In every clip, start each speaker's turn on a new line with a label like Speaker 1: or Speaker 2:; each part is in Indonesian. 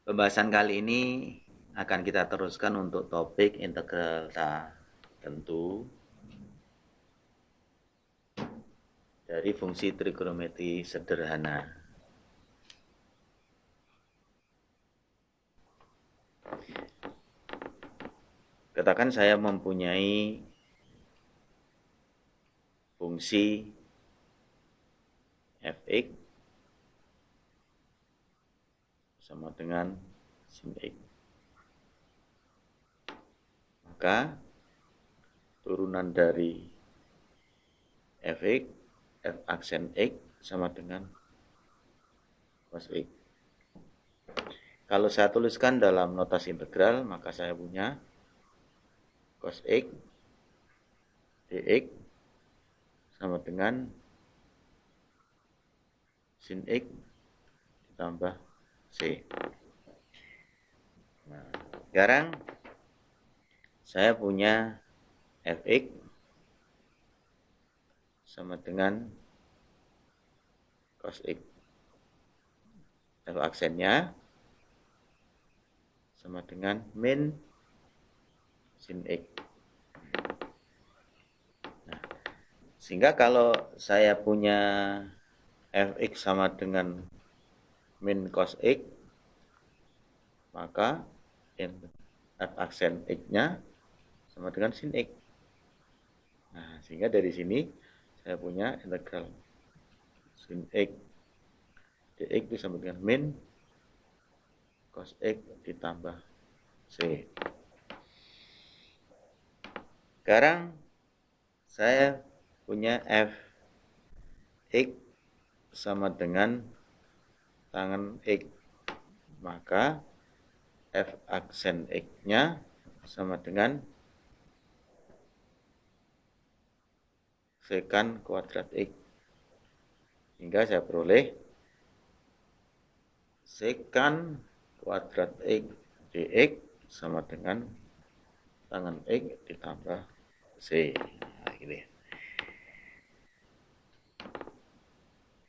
Speaker 1: Pembahasan kali ini akan kita teruskan untuk topik integral tak tentu dari fungsi trigonometri sederhana. Katakan saya mempunyai fungsi fx sama dengan sin x. Maka turunan dari fx, f aksen x sama dengan cos x. Kalau saya tuliskan dalam notasi integral, maka saya punya cos x dx sama dengan sin x ditambah c. Nah, sekarang saya punya fx sama dengan cos x. F aksennya sama dengan min sin x. Nah, sehingga kalau saya punya fx sama dengan min cos x, maka f aksen x-nya sama dengan sin x. Nah, sehingga dari sini saya punya integral sin x dx itu sama dengan min cos x ditambah c. Sekarang saya punya f x sama dengan tangan x, maka f aksen x-nya sama dengan sekan kuadrat x. Hingga saya peroleh sekan kuadrat x dx sama dengan tangan x ditambah c. Nah, gitu ya.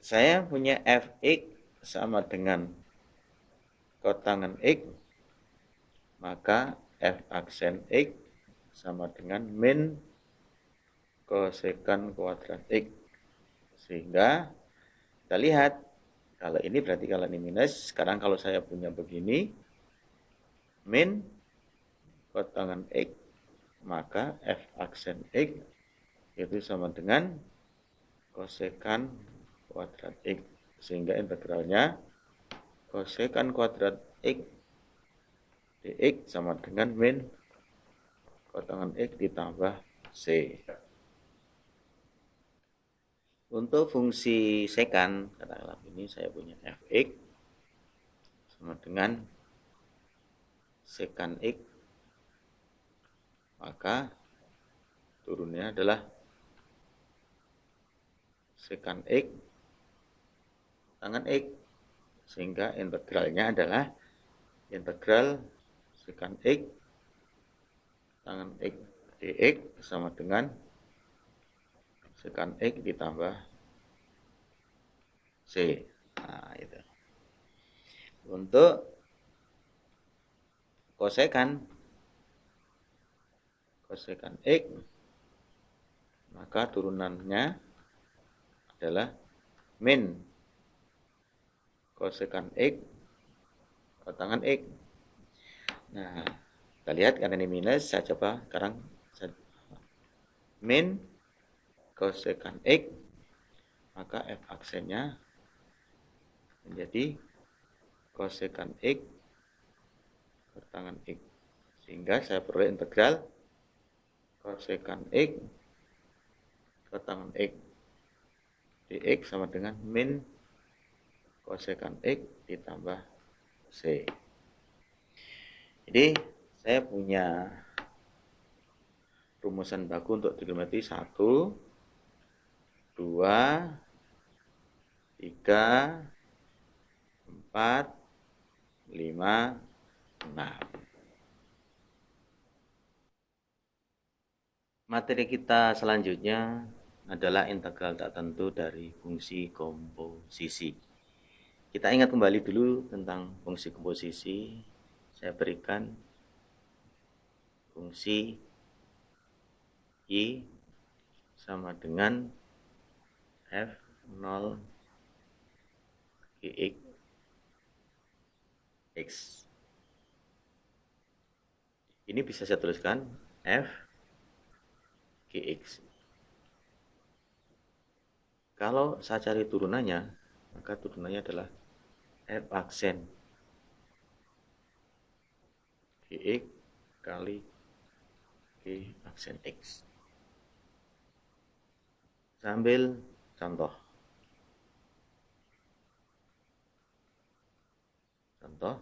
Speaker 1: Saya punya fx sama dengan kotangan x, maka f aksen x sama dengan min kosekan kuadrat x. Sehingga kita lihat, kalau ini berarti kalau ini minus. Sekarang kalau saya punya begini, min kotangan x, maka f aksen x itu sama dengan kosekan kuadrat x. Sehingga integralnya kosekan kuadrat x dx sama dengan min kotangan x ditambah c. Untuk fungsi sekan, katakanlah ini saya punya fx sama dengan sekan x, maka turunnya adalah sekan x tangan x, sehingga integralnya adalah integral sekan x tangan x dx sama dengan sekan x ditambah c. Nah, itu. Untuk kosekan x, maka turunannya adalah min kosekan x kotangan x. Nah, kita lihat karena ini minus, saya coba sekarang min kosekan x, maka f aksennya menjadi kosekan x kotangan x. Sehingga saya peroleh integral kosekan x kotangan x dx sama dengan min kosekan x ditambah c. Jadi saya punya rumusan baku untuk trigonometri 1, 2, 3, 4, 5, 6. Materi kita selanjutnya adalah integral tak tentu dari fungsi komposisi. Kita ingat kembali dulu tentang fungsi komposisi. Saya berikan fungsi Y sama dengan F0 Gx X. Ini bisa saya tuliskan F Gx. Kalau saya cari turunannya, maka turunannya adalah F aksen Gx kali G aksen X. Sambil contoh. Contoh,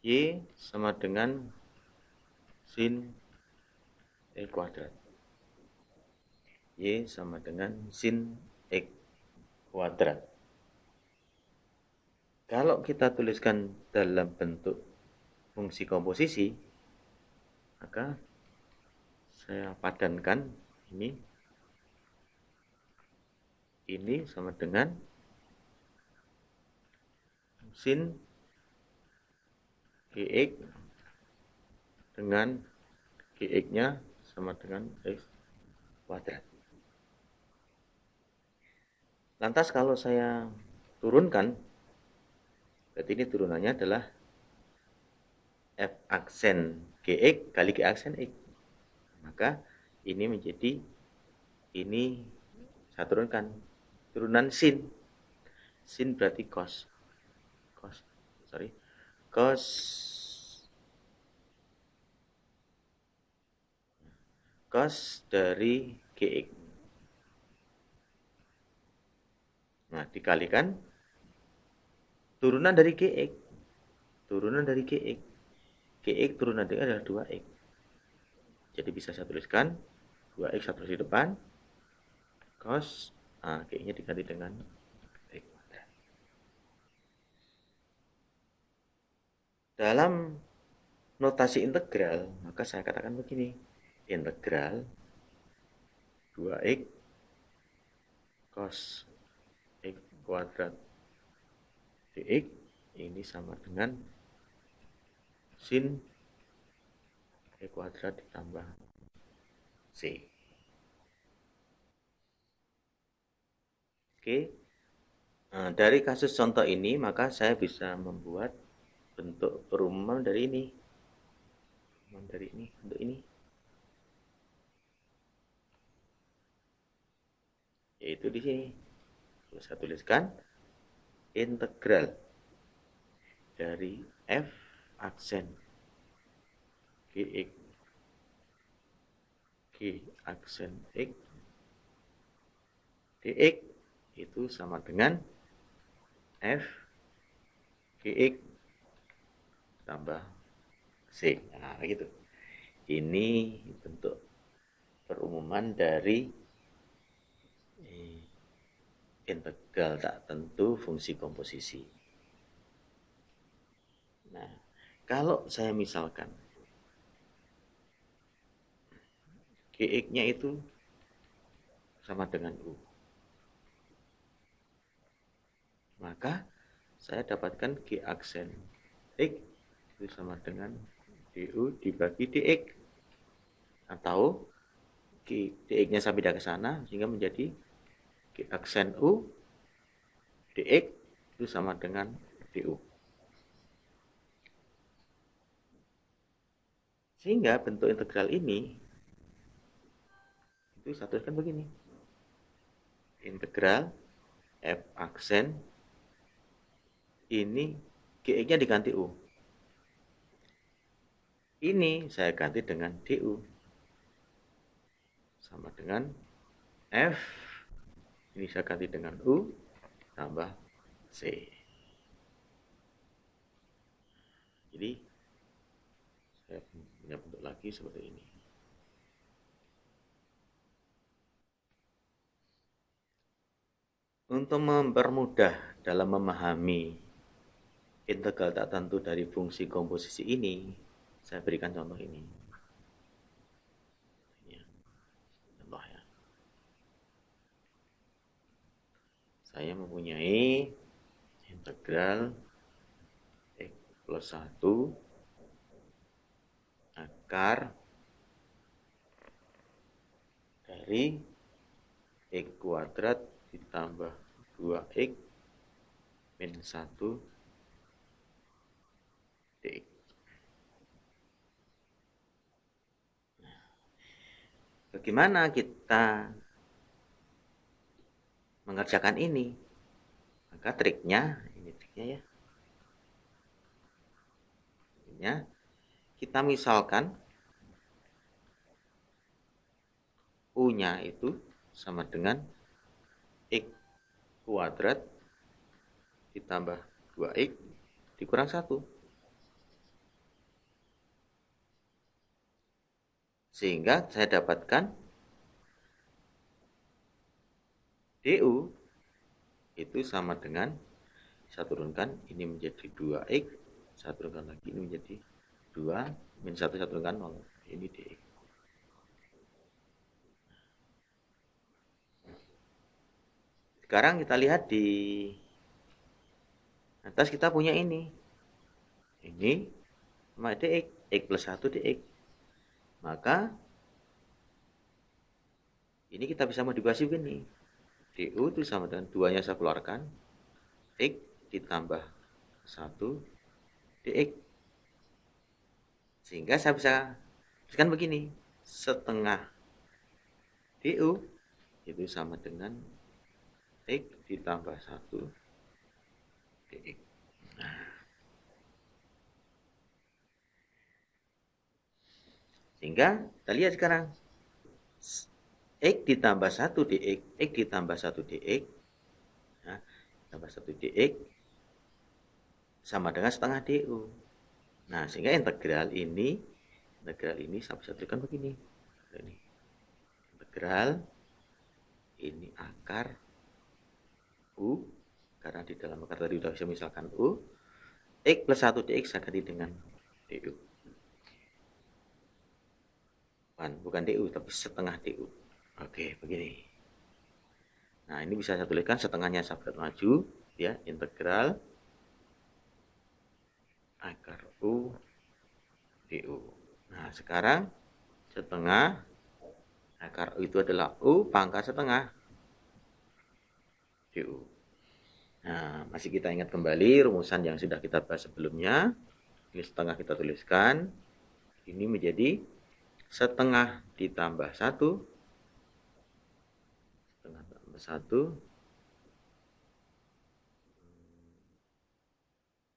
Speaker 1: Y sama dengan sin E kuadrat. Y sama dengan sin X kuadrat. Kalau kita tuliskan dalam bentuk fungsi komposisi, maka saya padankan ini sama dengan sin Gx dengan Gx-nya sama dengan X kuadrat. Lantas kalau saya turunkan, berarti ini turunannya adalah F aksen Gx kali G aksen X. Maka ini menjadi, ini saya turunkan, turunan sin. Sin berarti cos dari Gx. Nah, dikalikan turunan dari Gx. Turunan dari Gx. Gx turunan dari adalah 2x. Jadi bisa saya tuliskan 2x satu di depan. Cos, Gx-nya diganti dengan x kuadrat. Dalam notasi integral, maka saya katakan begini. Integral 2x cos x kuadrat dx ini sama dengan sin e kuadrat ditambah c. Oke. Nah, dari kasus contoh ini maka saya bisa membuat bentuk perumahan dari ini. Untuk ini. Yaitu di sini. Saya tuliskan integral dari f aksen Gx G aksen X dx itu sama dengan f Gx tambah c. Nah, gitu. Ini bentuk perumuman dari integral tak tentu fungsi komposisi. Nah, kalau saya misalkan Gx-nya itu sama dengan U, maka saya dapatkan G aksen X itu sama dengan du dibagi dx, atau dx-nya saya pindah ke sana sehingga menjadi G aksen U dx itu sama dengan du. Sehingga bentuk integral ini itu saya tuliskan begini. Integral f aksen ini Gx-nya diganti U. Ini saya ganti dengan du. Sama dengan F. Ini saya ganti dengan U tambah C. Jadi saya punya bentuk lagi seperti ini. Untuk mempermudah dalam memahami integral tak tentu dari fungsi komposisi ini, saya berikan contoh ini. Contoh ya. Saya mempunyai integral X plus 1 akar dari X kuadrat ditambah 2X min 1 dx. Bagaimana kita mengerjakan ini? Maka triknya, ini triknya ya. Triknya, kita misalkan U-nya itu sama dengan X kuadrat ditambah 2X dikurang 1. Sehingga saya dapatkan DU itu sama dengan, saya turunkan ini menjadi 2X, saya turunkan lagi ini menjadi 2, min 1 saya turunkan 0, ini dx. Sekarang kita lihat di atas kita punya ini sama dx, x plus 1 dx. Maka ini kita bisa modifikasi begini, du itu sama dengan 2-nya saya keluarkan, x ditambah 1 dx. Sehingga saya bisa tuliskan begini, setengah du itu sama dengan X ditambah 1 dx. Nah, sehingga kita lihat sekarang X ditambah 1 dx, X ditambah 1 dx, nah, tambah 1 dx sama dengan setengah du. Nah, sehingga integral ini saya bisa tuliskan begini. Ini integral ini akar U, karena di dalam akar tadi sudah bisa misalkan U, X plus 1 dx saya ganti dengan du. Bukan du, tapi setengah du. Oke, begini. Nah, ini bisa saya tuliskan setengahnya sahabat maju, ya, integral akar U du. Nah, sekarang setengah akar U itu adalah U pangkat setengah du. Nah, masih kita ingat kembali rumusan yang sudah kita bahas sebelumnya. Ini setengah kita tuliskan. Ini menjadi setengah ditambah 1. Setengah tambah 1.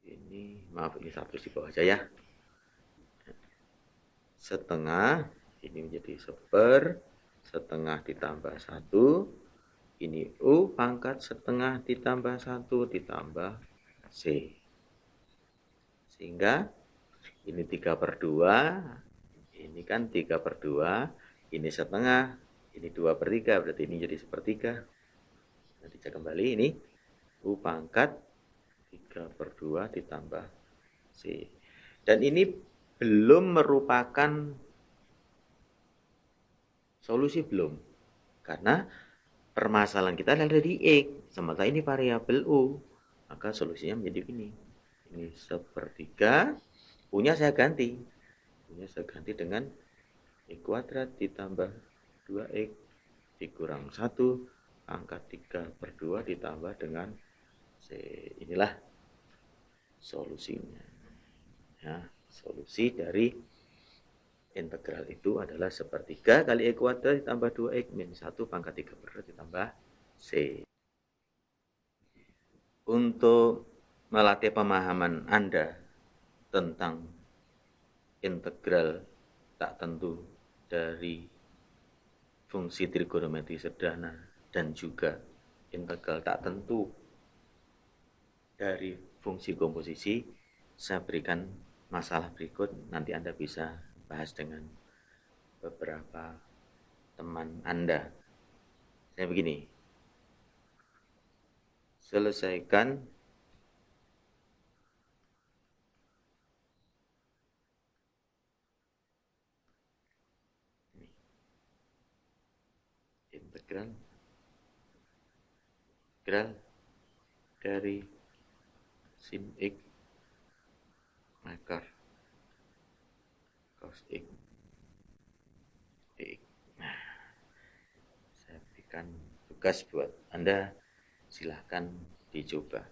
Speaker 1: Ini, maaf, ini 1 di bawah aja ya. Setengah, ini menjadi setengah ditambah 1. Ini U pangkat setengah ditambah 1 ditambah C. Sehingga ini 3/2, ini kan 3/2, ini setengah, ini 2/3, berarti ini jadi 1/3. Nanti cek kembali, ini U pangkat 3/2 ditambah C. Dan ini belum merupakan solusi, belum. Karena permasalahan kita ada di X, sementara ini variabel U. Maka solusinya menjadi ini. Ini 1/3, U-nya saya ganti. U-nya saya ganti dengan X kuadrat ditambah 2X dikurang 1 pangkat 3/2 ditambah dengan C. Inilah solusinya. Ya, solusi dari integral itu adalah 1/3 kali X kuadrat ditambah 2X min 1 pangkat 3/2 ditambah C. Untuk melatih pemahaman Anda tentang integral tak tentu dari fungsi trigonometri sederhana dan juga integral tak tentu dari fungsi komposisi, saya berikan masalah berikut, nanti Anda bisa bahas dengan beberapa teman Anda. Saya begini, selesaikan integral dari sin X akar cos X dx. Nah, saya berikan tugas buat Anda, silahkan dicoba.